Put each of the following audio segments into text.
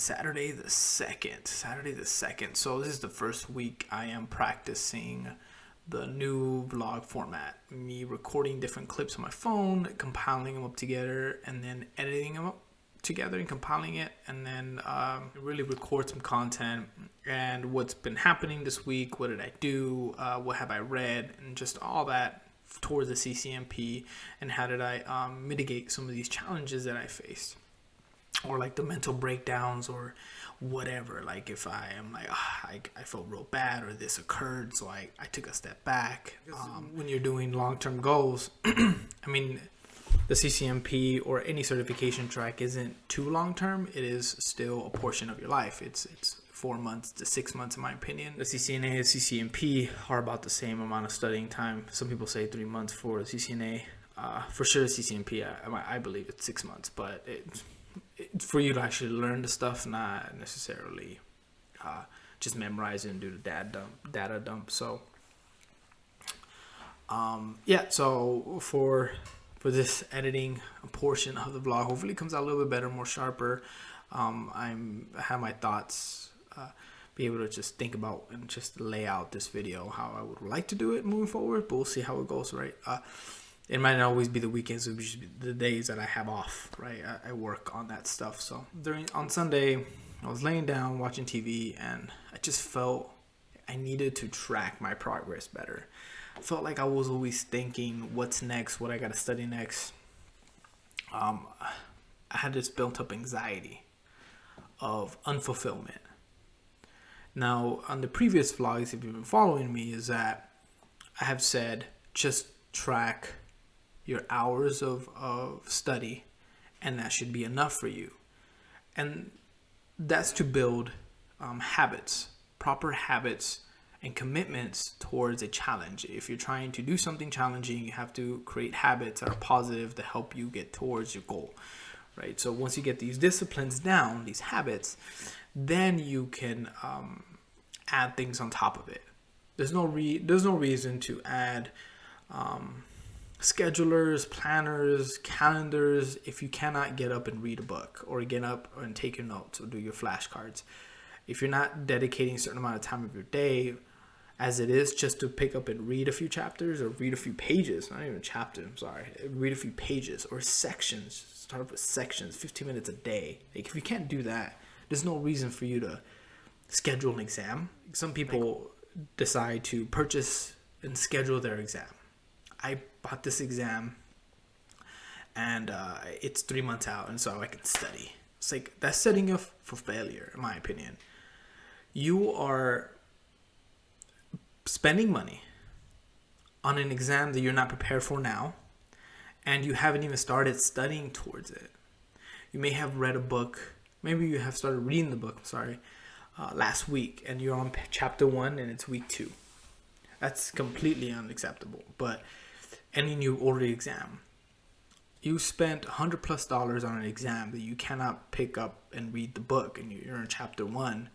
Saturday the 2nd. So this is the first week I am practicing the new vlog format. Me recording different clips on my phone, compiling them up together, and then editing them up together and compiling it, and then really record some content and what's been happening this week, what did I do, what have I read, and just all that towards the Ccmp, and how did I mitigate some of these challenges that I faced, or like the mental breakdowns or whatever. Like if I am like, I felt real bad or this occurred, so I took a step back. When you're doing long-term goals, I mean, the Ccmp or any certification track isn't too long-term. It is still a portion of your life. It's 4 months to 6 months in my opinion. The CCNA and Ccmp are about the same amount of studying time. Some people say 3 months for the CCNA. For sure Ccmp, I believe it's 6 months, but it's for you to actually learn the stuff, not necessarily just memorize it and do the data dump. So yeah, so for this editing portion of the vlog, hopefully it comes out a little bit better, more sharper. I have my thoughts, be able to just think about and just lay out this video how I would like to do it moving forward, but we'll see how it goes, right? It might not always be the weekends, it would just be the days that I have off, right? I work on that stuff. So on Sunday, I was laying down watching TV, and I just felt I needed to track my progress better. I felt like I was always thinking, what's next, what I got to study next. I had this built up anxiety of unfulfillment. Now, on the previous vlogs, if you've been following me, is that I have said just track your hours of study, and that should be enough for you. And that's to build habits, proper habits and commitments towards a challenge. If you're trying to do something challenging, you have to create habits that are positive to help you get towards your goal, right? So once you get these disciplines down, these habits, then you can add things on top of it. There's no reason to add schedulers, planners, calendars if you cannot get up and read a book, or get up and take your notes, or do your flashcards. If you're not dedicating a certain amount of time of your day, as it is, just to pick up and read a few chapters or read a few pages, not even a chapter, I'm sorry, read a few pages or sections, start up with sections, 15 minutes a day. Like, if you can't do that, there's no reason for you to schedule an exam. Some people decide to purchase and schedule their exam. I bought this exam, and it's 3 months out, and so I can study. It's like, that's setting you up for failure, in my opinion. You are spending money on an exam that you're not prepared for now, and you haven't even started studying towards it. You may have read a book, maybe you have started reading the book, last week, and you're on chapter 1 and it's week 2. That's completely unacceptable. But any new order exam, you spent $100+ on an exam that you cannot pick up and read the book, and you're in chapter 1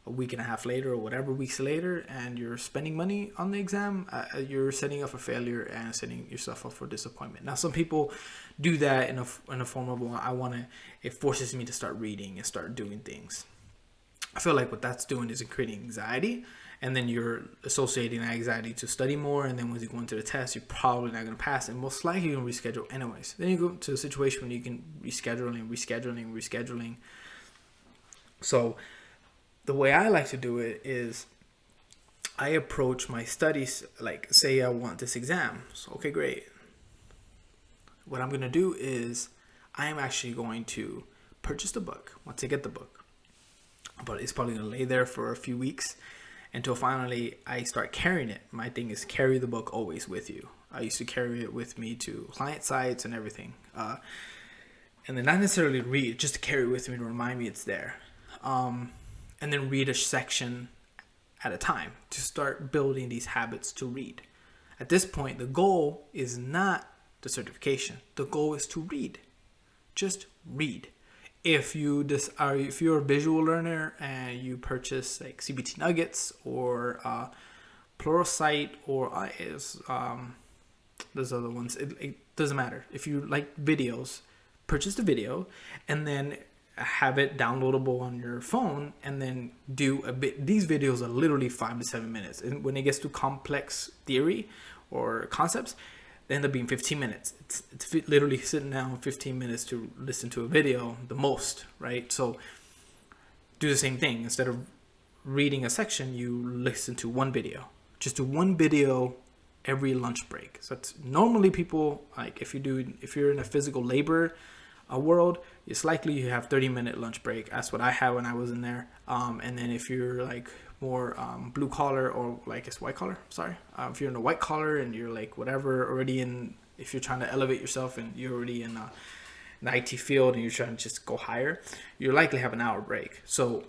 a week and a half later or whatever weeks later, and you're spending money on the exam. You're setting up for failure and setting yourself up for disappointment. Now, some people do that in a form of, well, it forces me to start reading and start doing things. I feel like what that's doing is creating anxiety, and then you're associating that anxiety to study more, and then once you go into the test, you're probably not going to pass, and most likely you're going to reschedule anyways. Then you go to a situation where you can rescheduling. So the way I like to do it is I approach my studies like, say I want this exam. So, okay, great. What I'm going to do is I am actually going to purchase the book once I get the book. But it's probably going to lay there for a few weeks until finally I start carrying it. My thing is carry the book always with you. I used to carry it with me to client sites and everything. And then not necessarily read, just to carry it with me to remind me it's there. And then read a section at a time to start building these habits to read. At this point, the goal is not the certification. The goal is to read. Just read. If you're a visual learner and you purchase like CBT Nuggets or Pluralsight or there's other ones, it doesn't matter. If you like videos, purchase the video and then have it downloadable on your phone and then do a bit. These videos are literally 5 to 7 minutes, and when it gets to complex theory or concepts, they end up being 15 minutes. It's literally sitting down 15 minutes to listen to a video, the most, right? So do the same thing. Instead of reading a section, you listen to one video. Just do one video every lunch break. So it's normally people, like if you're in a physical labor world, it's likely you have 30-minute lunch break. That's what I had when I was in there. And then if you're like more blue collar, or like it's white collar, sorry. If you're in a white collar and you're like whatever already in, if you're trying to elevate yourself and you're already in the IT field and you're trying to just go higher, you likely have an hour break. So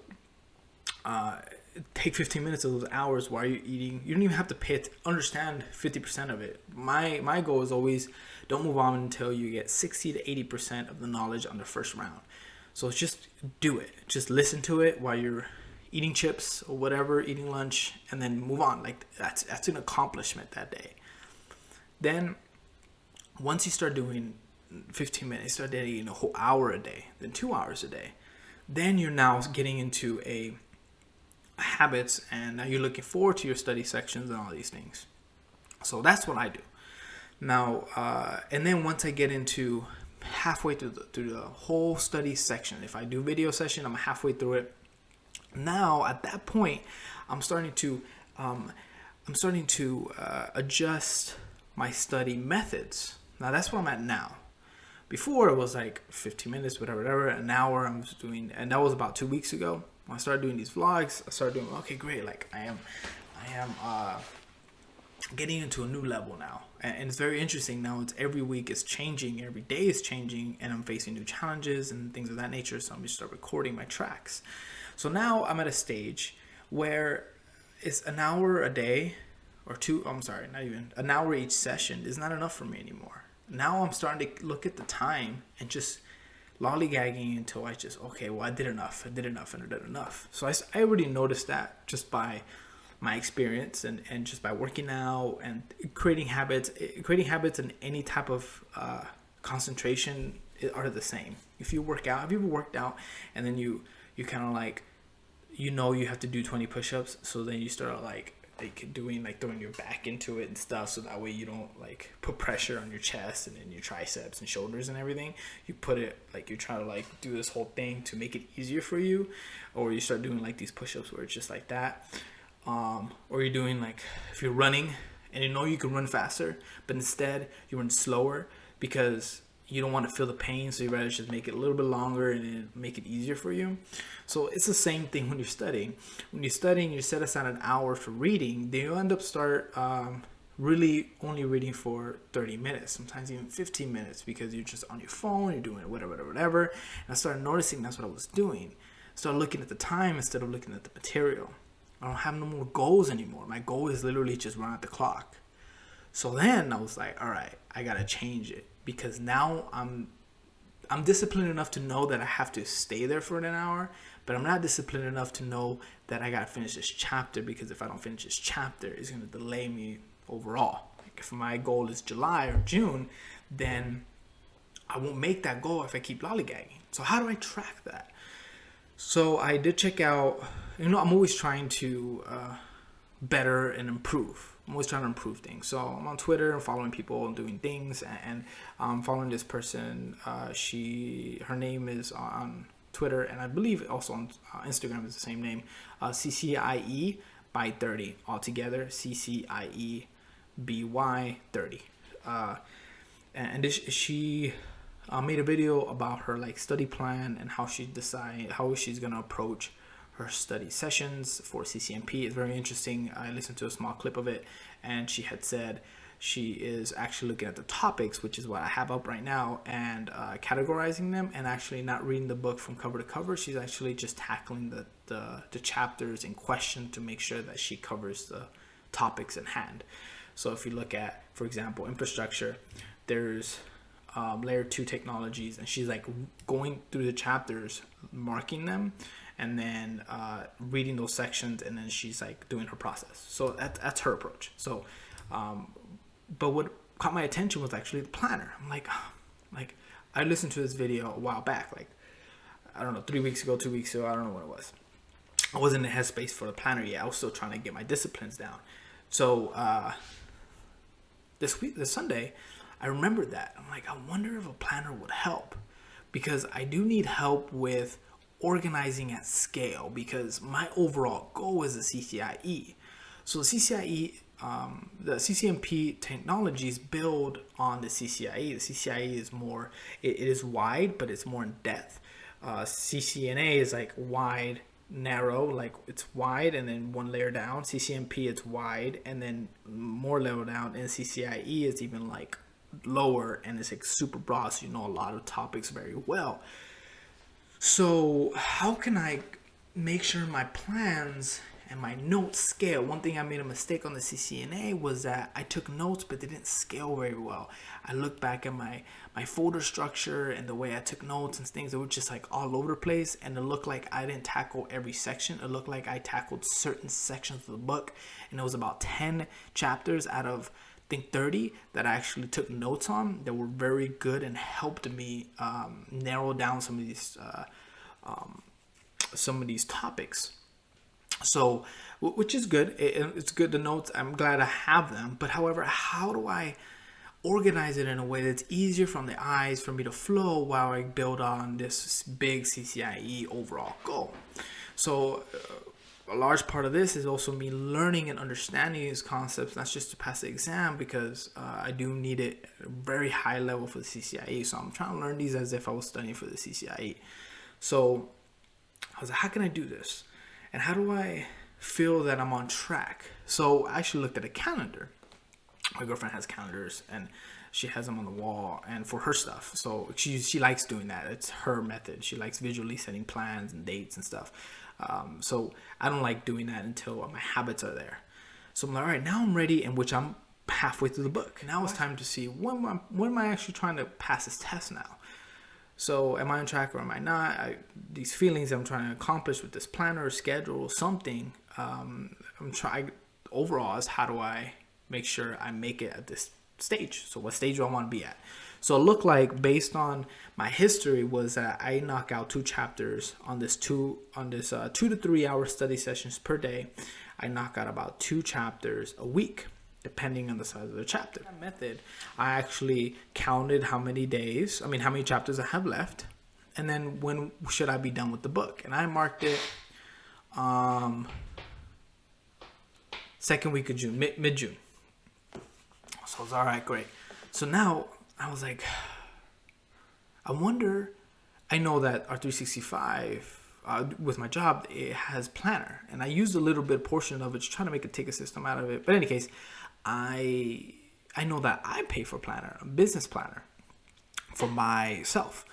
take 15 minutes of those hours while you're eating. You don't even have to understand 50% of it. My goal is always don't move on until you get 60 to 80% of the knowledge on the first round. So just do it. Just listen to it while you're eating chips or whatever, eating lunch, and then move on. Like that's an accomplishment that day. Then once you start doing 15 minutes, start dedicating a whole hour a day, then 2 hours a day, then you're now getting into a habits, and now you're looking forward to your study sections and all these things. So that's what I do now. And then once I get into halfway through the whole study section, if I do video session, I'm halfway through it. Now at that point, I'm starting to adjust my study methods. Now that's where I'm at now. Before it was like 15 minutes, whatever, an hour I'm doing, and that was about 2 weeks ago. When I started doing these vlogs, I started doing, okay, great. Like I am getting into a new level now. And it's very interesting now. It's every week is changing, every day is changing, and I'm facing new challenges and things of that nature. So I'm going to start recording my tracks. So now I'm at a stage where it's an hour a day or two. I'm sorry, not even an hour each session is not enough for me anymore. Now I'm starting to look at the time and just lollygagging until I just, okay, well, I did enough. So I already noticed that just by my experience and just by working out and creating habits and any type of concentration are the same. If you work out, have you ever worked out and then you kind of like, you have to do 20 push-ups, so then you start like doing like throwing your back into it and stuff, so that way you don't like put pressure on your chest and then your triceps and shoulders and everything. You put it like you try to like do this whole thing to make it easier for you, or you start doing like these push-ups where it's just like that, or you're doing like, if you're running and you can run faster, but instead you run slower because you don't want to feel the pain, so you rather just make it a little bit longer and make it easier for you. So it's the same thing when you're studying. When you're studying, you set aside an hour for reading, then you end up really only reading for 30 minutes, sometimes even 15 minutes, because you're just on your phone, you're doing whatever. And I started noticing that's what I was doing. I started looking at the time instead of looking at the material. I don't have no more goals anymore. My goal is literally just run out the clock. So then I was like, all right, I got to change it. Because now I'm disciplined enough to know that I have to stay there for an hour, but I'm not disciplined enough to know that I got to finish this chapter, because if I don't finish this chapter, it's going to delay me overall. Like if my goal is July or June, then I won't make that goal if I keep lollygagging. So how do I track that? So I did check out, I'm always trying to better and improve. I'm always trying to improve things. So I'm on Twitter and following people and doing things, and I'm following this person. Her name is on Twitter, and I believe also on Instagram is the same name. CCIE by 30 altogether. CCIE BY 30. She made a video about her like study plan and how she's gonna approach her study sessions for CCMP. Is very interesting. I listened to a small clip of it, and she had said she is actually looking at the topics, which is what I have up right now, and categorizing them, and actually not reading the book from cover to cover. She's actually just tackling the chapters in question to make sure that she covers the topics at hand. So if you look at, for example, infrastructure, there's layer 2 technologies, and she's like going through the chapters, marking them, and then reading those sections, and then she's like doing her process. So that's her approach. So, but what caught my attention was actually the planner. I'm like I listened to this video a while back. Like I don't know, 3 weeks ago, 2 weeks ago, I don't know what it was. I wasn't in the headspace for the planner yet. I was still trying to get my disciplines down. So this Sunday, I remembered that. I'm like, I wonder if a planner would help, because I do need help with organizing at scale, because my overall goal is a CCIE. So the CCIE, the Ccmp technologies build on the CCIE. The CCIE is more, it is wide, but it's more in depth. CCNA is like wide, narrow, like it's wide and then one layer down. Ccmp, it's wide and then more level down, and CCIE is even like lower and it's like super broad, so you know a lot of topics very well. So how can I make sure my plans and my notes scale? One thing I made a mistake on the CCNA was that I took notes, but they didn't scale very well. I looked back at my folder structure and the way I took notes and things, that were just like all over the place, and it looked like I didn't tackle every section. It looked like I tackled certain sections of the book, and it was about 10 chapters out of I think 30 that I actually took notes on that were very good and helped me narrow down some of these topics. So, which is good. It's good, the notes. I'm glad I have them. But however, how do I organize it in a way that's easier from the eyes for me to flow while I build on this big CCIE overall goal? So a large part of this is also me learning and understanding these concepts, not just to pass the exam, because I do need it at a very high level for the CCIE. So I'm trying to learn these as if I was studying for the CCIE. So I was like, how can I do this? And how do I feel that I'm on track? So I actually looked at a calendar. My girlfriend has calendars and she has them on the wall and for her stuff. So she likes doing that. It's her method. She likes visually setting plans and dates and stuff. So I don't like doing that until my habits are there. So I'm like, all right, now I'm ready, in which I'm halfway through the book. Now it's time to see when am I actually trying to pass this test now? So am I on track or am I not? These feelings I'm trying to accomplish with this planner or schedule or something, I'm trying overall is how do I make sure I make it at this stage? So what stage do I want to be at? So it looked like, based on my history, was that I knock out 2 chapters on this 2 to 3 hour study sessions per day. I knock out about 2 chapters a week, depending on the size of the chapter. That method, I actually counted how many chapters I have left, and then when should I be done with the book. And I marked it second week of June, mid-June. So I was all right, great. So now I was like, I wonder, I know that R365 with my job, it has planner, and I used a little bit portion of it to try to make a ticket system out of it. But in any case, I know that I pay for planner, a business planner for myself.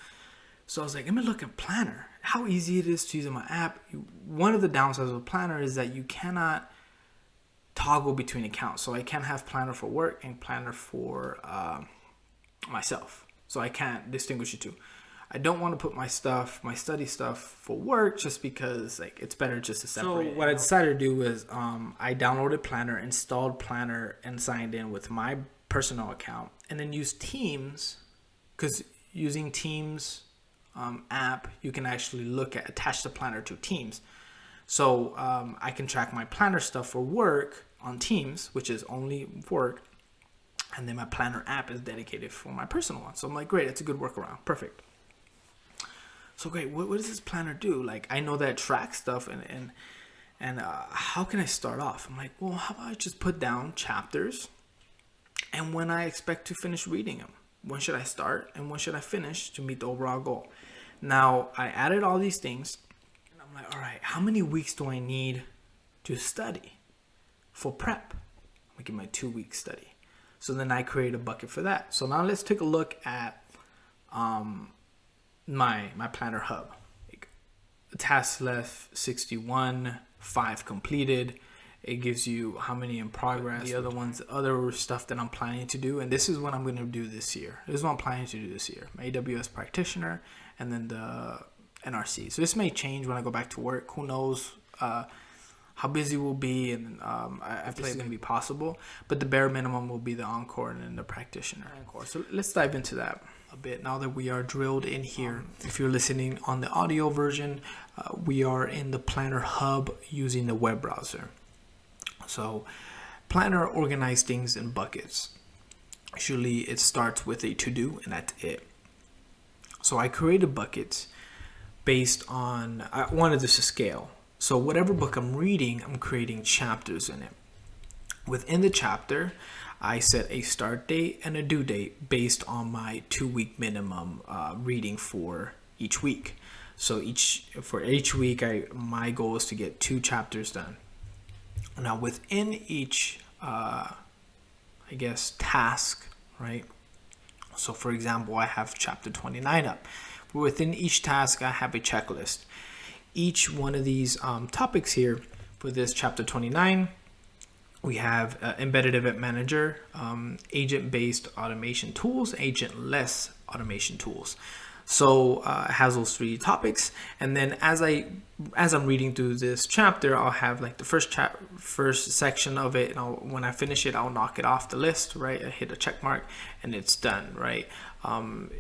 So I was like, let me look at planner, how easy it is to use in my app. One of the downsides of planner is that you cannot toggle between accounts. So I can't have planner for work and planner for myself. So I can't distinguish the two. I don't want to put my study stuff for work, just because like it's better just to separate. So what I decided to do is I downloaded Planner, installed Planner, and signed in with my personal account, and then use Teams, because using Teams app, you can actually attach the Planner to Teams. So I can track my Planner stuff for work on Teams, which is only for work, and then my Planner app is dedicated for my personal one. So I'm like, great, it's a good workaround, perfect. So great, what does this planner do? Like, I know that it tracks stuff, and how can I start off? I'm like, well, how about I just put down chapters and when I expect to finish reading them. When should I start and when should I finish to meet the overall goal? Now, I added all these things, and I'm like, all right, how many weeks do I need to study for prep? I'm gonna give my 2-week study. So then I create a bucket for that. So now let's take a look at my planner hub. Tasks left 61, 5 completed. It gives you how many in progress. The other ones, other stuff that I'm planning to do, and this is what I'm going to do this year. This is what I'm planning to do this year. My AWS practitioner, and then the NRC. So this may change when I go back to work. Who knows how busy we'll be, and I feel it's going to be possible. But the bare minimum will be the Encore and then the practitioner. So let's dive into that. a bit now that we are drilled in here. If you're listening on the audio version, we are in the Planner Hub using the web browser. So Planner organizes things in buckets. Usually it starts with a to-do and that's it. So I created buckets based on, I wanted this to scale. So whatever book I'm reading, I'm creating chapters in it. Within the chapter, I set a start date and a due date based on my 2-week minimum reading for each week. So for each week, my goal is to get 2 chapters done. Now within each, task, right? So for example, I have chapter 29 up. Within each task, I have a checklist. Each one of these topics here for this chapter 29, we have embedded event manager, agent-based automation tools, agent-less automation tools. So it has those 3 topics, and then as I'm reading through this chapter, I'll have like the first section of it, and when I finish it, I'll knock it off the list, right? I hit a check mark, and it's done, right?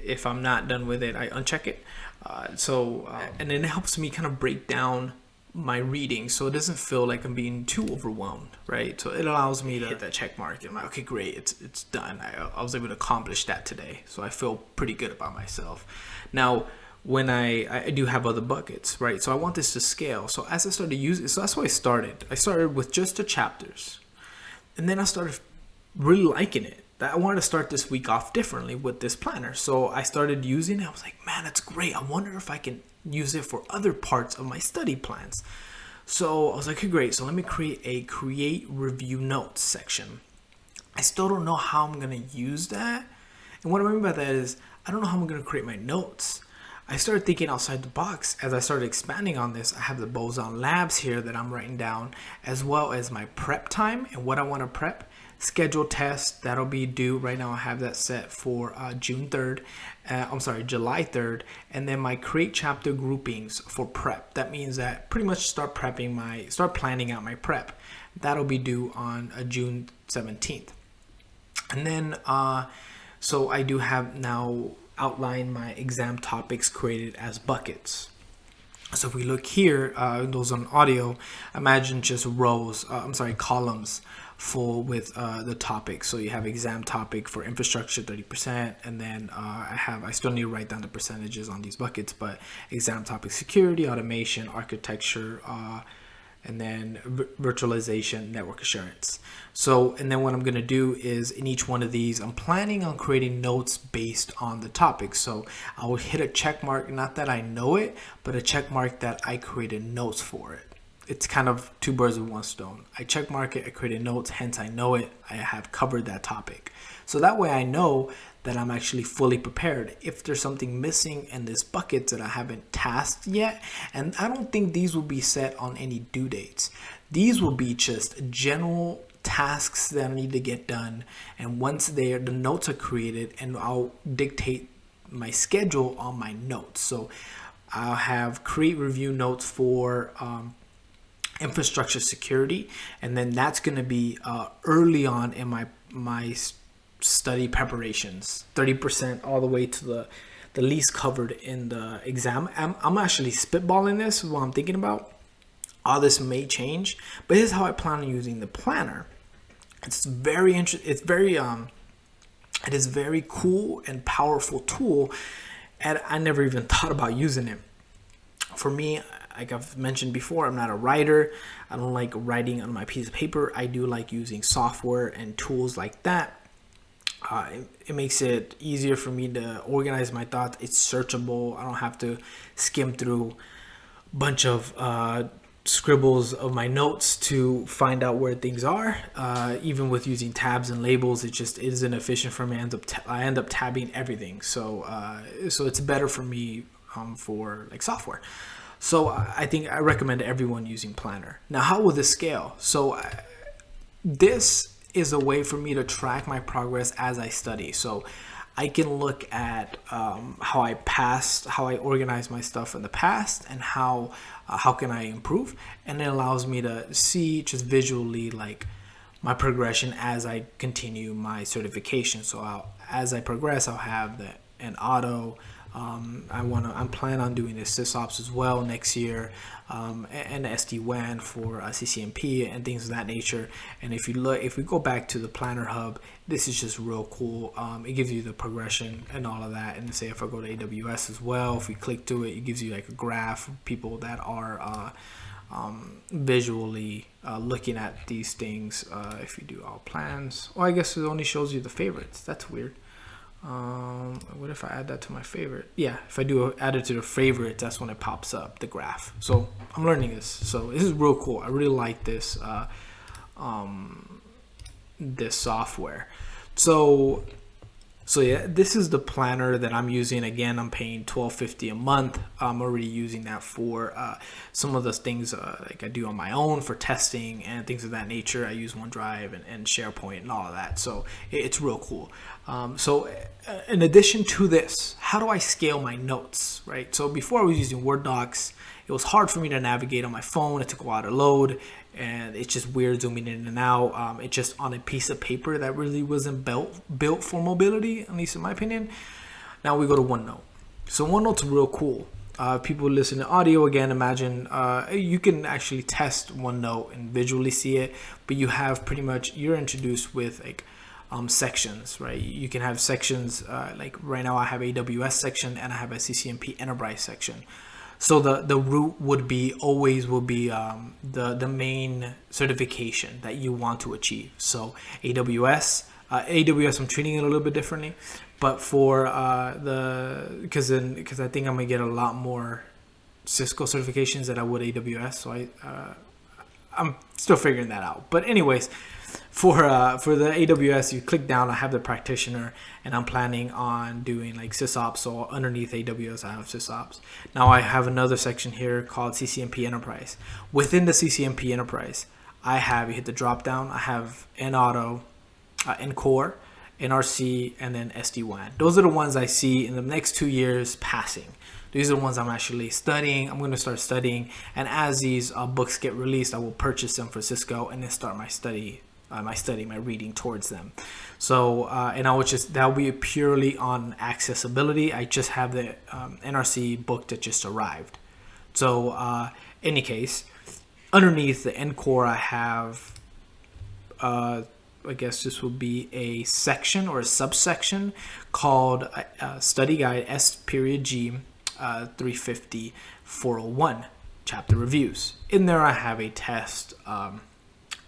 If I'm not done with it, I uncheck it. And then it helps me kind of break down my reading so it doesn't feel like I'm being too overwhelmed, right? So it allows me to hit that check mark and I'm like, okay, great, it's done. I was able to accomplish that today, so I feel pretty good about myself. Now when I do have other buckets, right? So I want this to scale. So as I started using, so that's why I started with just the chapters, and then I started really liking it. I wanted to start this week off differently with this planner. So I started using it. I was like, man, that's great. I wonder if I can use it for other parts of my study plans. So I was like, okay, great. So let me create a create review notes section. I still don't know how I'm going to use that. And what I mean by that is I don't know how I'm going to create my notes. I started thinking outside the box. As I started expanding on this, I have the Boson Labs here that I'm writing down, as well as my prep time and what I want to prep. Scheduled test, that'll be due right now. I have that set for July 3rd. And then my create chapter groupings for prep. That means that pretty much start planning out my prep. That'll be due on June 17th. And then, so I do have now outlined my exam topics created as buckets. So if we look here, those on audio, imagine just columns full with the topics. So you have exam topic for infrastructure 30%, and then I still need to write down the percentages on these buckets, but exam topic security, automation, architecture, and then virtualization, network assurance. So, and then what I'm going to do is in each one of these, I'm planning on creating notes based on the topic. So I will hit a check mark, not that I know it, but a check mark that I created notes for it. It's kind of 2 birds with 1 stone. I check mark it, I created notes, hence I know it, I have covered that topic. So that way I know that I'm actually fully prepared if there's something missing in this bucket that I haven't tasked yet. And I don't think these will be set on any due dates. These will be just general tasks that I need to get done. And once the notes are created, and I'll dictate my schedule on my notes. So I'll have create review notes for infrastructure security, and then that's going to be early on in my study preparations, 30% all the way to the least covered in the exam. I'm actually spitballing this while I'm thinking about all this may change, but this is how I plan on using the planner. It's very interesting. It is very cool and powerful tool, and I never even thought about using it. For me, like I've mentioned before, I'm not a writer. I don't like writing on my piece of paper. I do like using software and tools like that. It makes it easier for me to organize my thoughts. It's searchable. I don't have to skim through a bunch of scribbles of my notes to find out where things are. Even with using tabs and labels, it just isn't efficient for me. I end up tabbing everything. So it's better for me for like software. So I think I recommend everyone using Planner. Now, how will this scale? So this is a way for me to track my progress as I study. So I can look at how I passed, how I organized my stuff in the past, and how can I improve. And it allows me to see just visually like my progression as I continue my certification. So as I progress, I'll have and auto. I'm planning on doing the sysops as well next year, and the SD-WAN for CCNP and things of that nature. And if we go back to the Planner Hub, this is just real cool. It gives you the progression and all of that. And say if I go to AWS as well, if we click to it, it gives you like a graph of people that are visually looking at these things. If you do all plans, well, I guess it only shows you the favorites. That's weird. What if I add that to my favorite? Yeah, if I do add it to the favorites, that's when it pops up, the graph. So I'm learning this. So this is real cool. I really like this this software. So yeah, this is the planner that I'm using. Again, I'm paying $12.50 a month. I'm already using that for some of the things like I do on my own for testing and things of that nature. I use OneDrive and SharePoint and all of that. So it's real cool. So in addition to this, how do I scale my notes, right? So before I was using Word docs, it was hard for me to navigate on my phone. It took a while to load, and it's just weird zooming in and out. It's just on a piece of paper that really wasn't built for mobility, at least in my opinion. Now we go to OneNote. So OneNote's real cool. People listen to audio, again, imagine you can actually test OneNote and visually see it, but you have pretty much, you're introduced with like sections, right? You can have sections like right now I have AWS section and I have a CCmp Enterprise section. So the root would be the main certification that you want to achieve. So AWS I'm treating it a little bit differently, but for because I think I'm gonna get a lot more Cisco certifications than I would AWS. So I'm still figuring that out. But anyways, for the AWS, you click down, I have the practitioner, and I'm planning on doing like sysops. So underneath AWS, I have sysops. Now I have another section here called CCmp Enterprise. Within the CCmp Enterprise, you hit the drop down, I have NAuto, NCore, NRC, and then SD-WAN. Those are the ones I see in the next 2 years passing. These are the ones I'm actually studying. I'm going to start studying, and as these books get released, I will purchase them for Cisco and then start my reading towards them. So and that'll be purely on accessibility. I just have the NRC book that just arrived. So any case, underneath the NCore, I have I guess this would be a section or a subsection called Study Guide S.G 350 401 Chapter Reviews. In there I have a test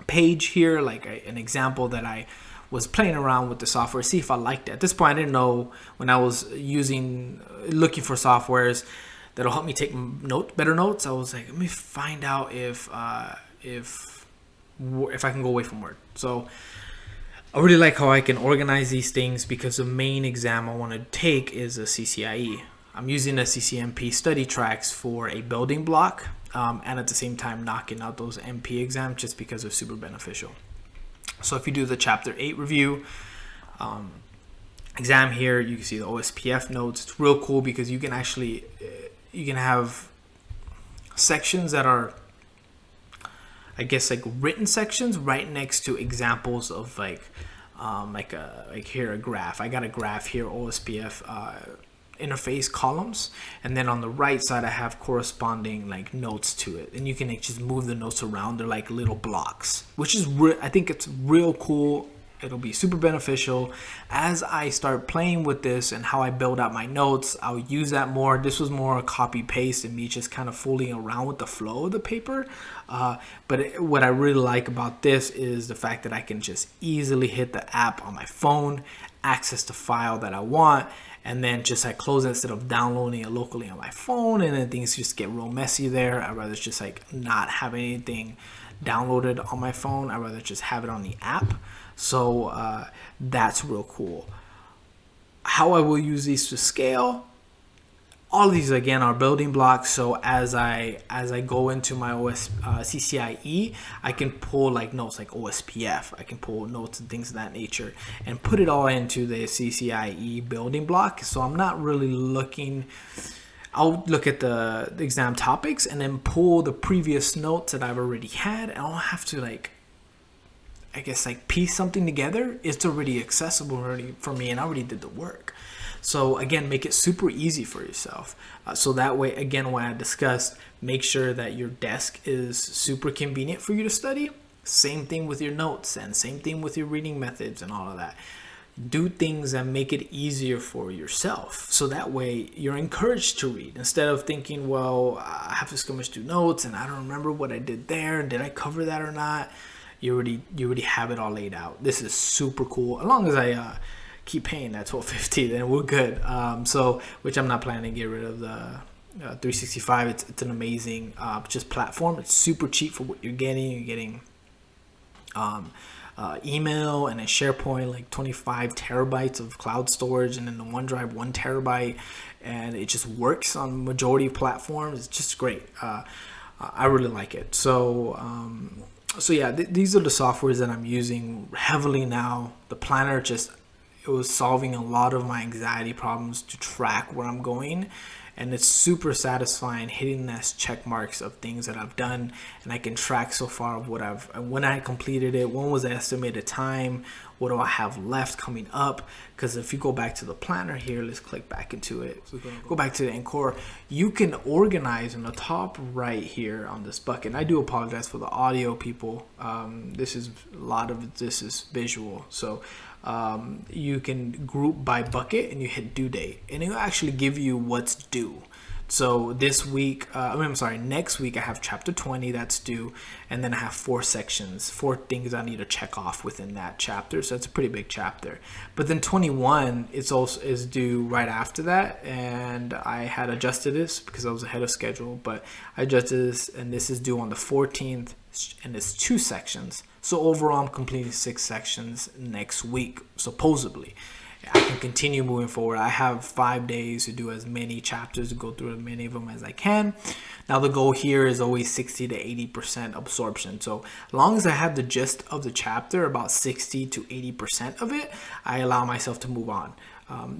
page here, like an example that I was playing around with the software, see if I liked it. At this point, I didn't know when I was looking for softwares that'll help me take better notes. I was like, let me find out if I can go away from Word. So I really like how I can organize these things, because the main exam I want to take is a CCIE. I'm using a CCMP study tracks for a building block, and at the same time knocking out those MP exams just because they're super beneficial. So if you do the Chapter 8 review exam here, you can see the OSPF notes. It's real cool because you can have sections that are, I guess, like written sections right next to examples of like here a graph. I got a graph here, OSPF interface columns, and then on the right side I have corresponding like notes to it, and you can just move the notes around. They're like little blocks, which is I think it's real cool. It'll be super beneficial as I start playing with this and how I build out my notes. I'll use that more. This was more a copy paste and me just kind of fooling around with the flow of the paper. But what I really like about this is the fact that I can just easily hit the app on my phone, access the file that I want, and then just like close it instead of downloading it locally on my phone, and then things just get real messy there. I'd rather just like not have anything downloaded on my phone. I'd rather just have it on the app. So that's real cool. How I will use these to scale, all of these again are building blocks. So as I go into my CCIE, I can pull like notes like OSPF. I can pull notes and things of that nature and put it all into the CCIE building block. So I'm not really looking. I'll look at the exam topics and then pull the previous notes that I've already had. I don't have to like, I guess, like piece something together. It's already accessible already for me, and I already did the work. So again, make it super easy for yourself. So that way, again, what I discussed, make sure that your desk is super convenient for you to study. Same thing with your notes and same thing with your reading methods and all of that. Do things that make it easier for yourself. So that way you're encouraged to read instead of thinking, well, I have to skim through notes and I don't remember what I did there. Did I cover that or not? You already have it all laid out. This is super cool. As long as I keep paying that $12.50, then we're good. So which I'm not planning to get rid of the 365. It's an amazing just platform. It's super cheap for what you're getting. You're getting email and a SharePoint, like 25 terabytes of cloud storage, and then the OneDrive 1 terabyte, and it just works on majority of platforms. It's just great. I really like it. So yeah, these are the softwares that I'm using heavily now. The planner it was solving a lot of my anxiety problems to track where I'm going. And it's super satisfying hitting those check marks of things that I've done, and I can track so far of when I completed it, when was the estimated time, what do I have left coming up. Because if you go back to the planner here, let's click back into it. So go back to the Encore. You can organize in the top right here on this bucket. And I do apologize for the audio, people. This is visual. So you can group by bucket and you hit due date, and it'll actually give you what's due. So this week, next week I have chapter 20 that's due, and then I have 4 sections, 4 things I need to check off within that chapter. So it's a pretty big chapter. But then 21 is due right after that, and I had adjusted this because I was ahead of schedule, but I adjusted this, and this is due on the 14th, and it's 2 sections. So overall, I'm completing 6 sections next week, supposedly. I can continue moving forward. I have 5 days to do as many chapters, to go through as many of them as I can. Now the goal here is always 60 to 80% absorption. So as long as I have the gist of the chapter, about 60 to 80% of it, I allow myself to move on.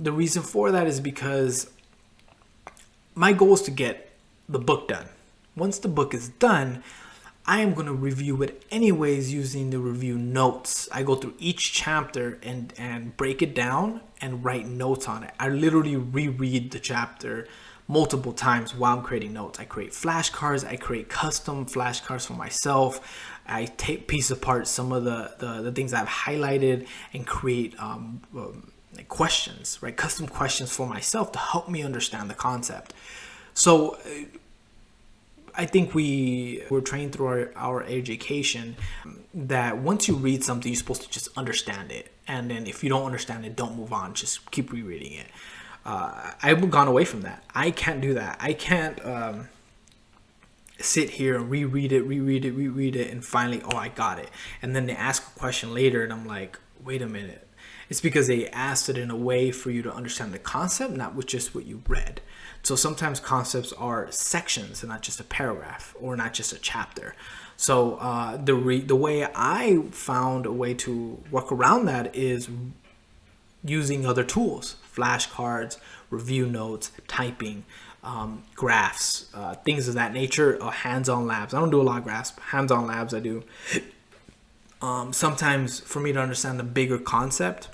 The reason for that is because my goal is to get the book done. Once the book is done, I am going to review it anyways using the review notes. I go through each chapter and break it down and write notes on it. I literally reread the chapter multiple times while I'm creating notes. I create flashcards. I create custom flashcards for myself. I piece apart some of the things I've highlighted and create like questions, right? Custom questions for myself to help me understand the concept. So I think we're trained through our education that once you read something, you're supposed to just understand it. And then if you don't understand it, don't move on. Just keep rereading it. I've gone away from that. I can't do that. I can't sit here and reread it, and finally, oh, I got it. And then they ask a question later, and I'm like, wait a minute. It's because they asked it in a way for you to understand the concept, not with just what you read. So sometimes concepts are sections and not just a paragraph or not just a chapter. So the way I found a way to work around that is using other tools, flashcards, review notes, typing, graphs, things of that nature, hands-on labs. I don't do a lot of graphs, hands-on labs I do. Sometimes for me to understand the bigger concept,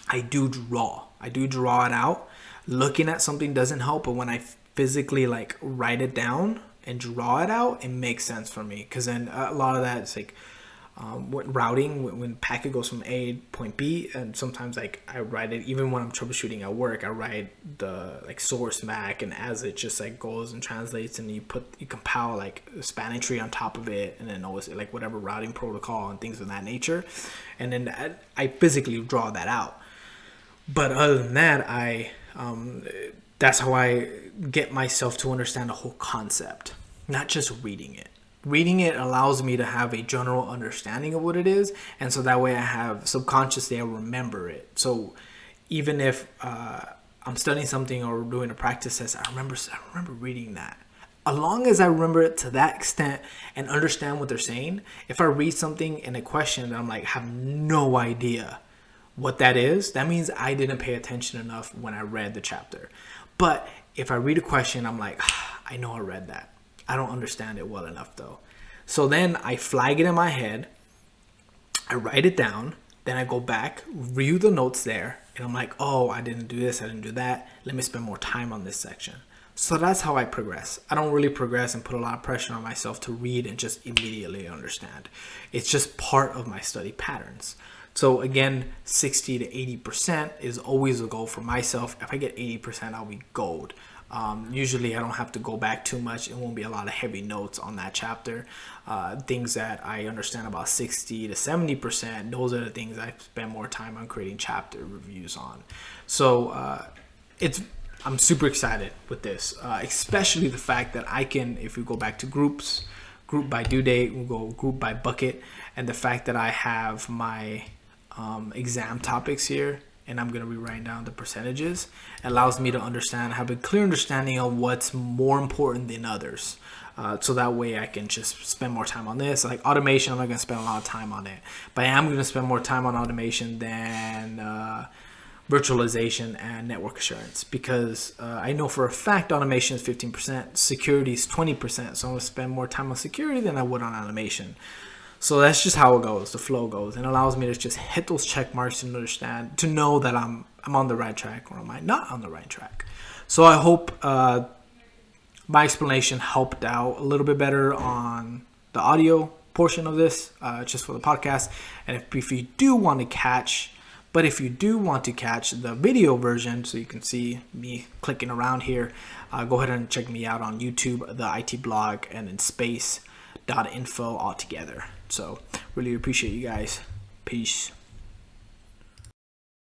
I do draw it out. Looking at something doesn't help, but when I physically like write it down and draw it out, it makes sense for me. Because then a lot of that is like routing, when packet goes from A to point B, and sometimes like I write it, even when I'm troubleshooting at work, I write the like source MAC, and as it just like goes and translates, and you compile like a spanning tree on top of it, and then always like whatever routing protocol and things of that nature, and then I physically draw that out. But other than that, that's how I get myself to understand the whole concept, not just reading it. Reading it allows me to have a general understanding of what it is, and so that way I have subconsciously I remember it. So even if I'm studying something or doing a practice test, I remember reading that. As long as I remember it to that extent and understand what they're saying, if I read something in a question that I'm like have no idea what that is, that means I didn't pay attention enough when I read the chapter. But if I read a question, I'm like, I know I read that. I don't understand it well enough though. So then I flag it in my head, I write it down, then I go back, review the notes there, and I'm like, oh, I didn't do this, I didn't do that. Let me spend more time on this section. So that's how I progress. I don't really progress and put a lot of pressure on myself to read and just immediately understand. It's just part of my study patterns. So again, 60 to 80% is always a goal for myself. If I get 80%, I'll be gold. Usually I don't have to go back too much. It won't be a lot of heavy notes on that chapter. Things that I understand about 60 to 70%, those are the things I spend more time on creating chapter reviews on. So I'm super excited with this, especially the fact that I can, if we go back to groups, group by due date, we'll go group by bucket, and the fact that I have my exam topics here, and I'm going to be writing down the percentages, allows me to understand, have a clear understanding of what's more important than others. So that way I can just spend more time on this. Like automation, I'm not going to spend a lot of time on it, but I am going to spend more time on automation than virtualization and network assurance, because I know for a fact automation is 15%, security is 20%. So I'm going to spend more time on security than I would on automation. So that's just how it goes, the flow goes, and allows me to just hit those check marks and understand, to know that I'm on the right track, or am I not on the right track. So I hope my explanation helped out a little bit better on the audio portion of this, just for the podcast. And if you do want to catch the video version, so you can see me clicking around here, go ahead and check me out on YouTube, the IT blog, and in space.info all together. So really appreciate you guys. Peace.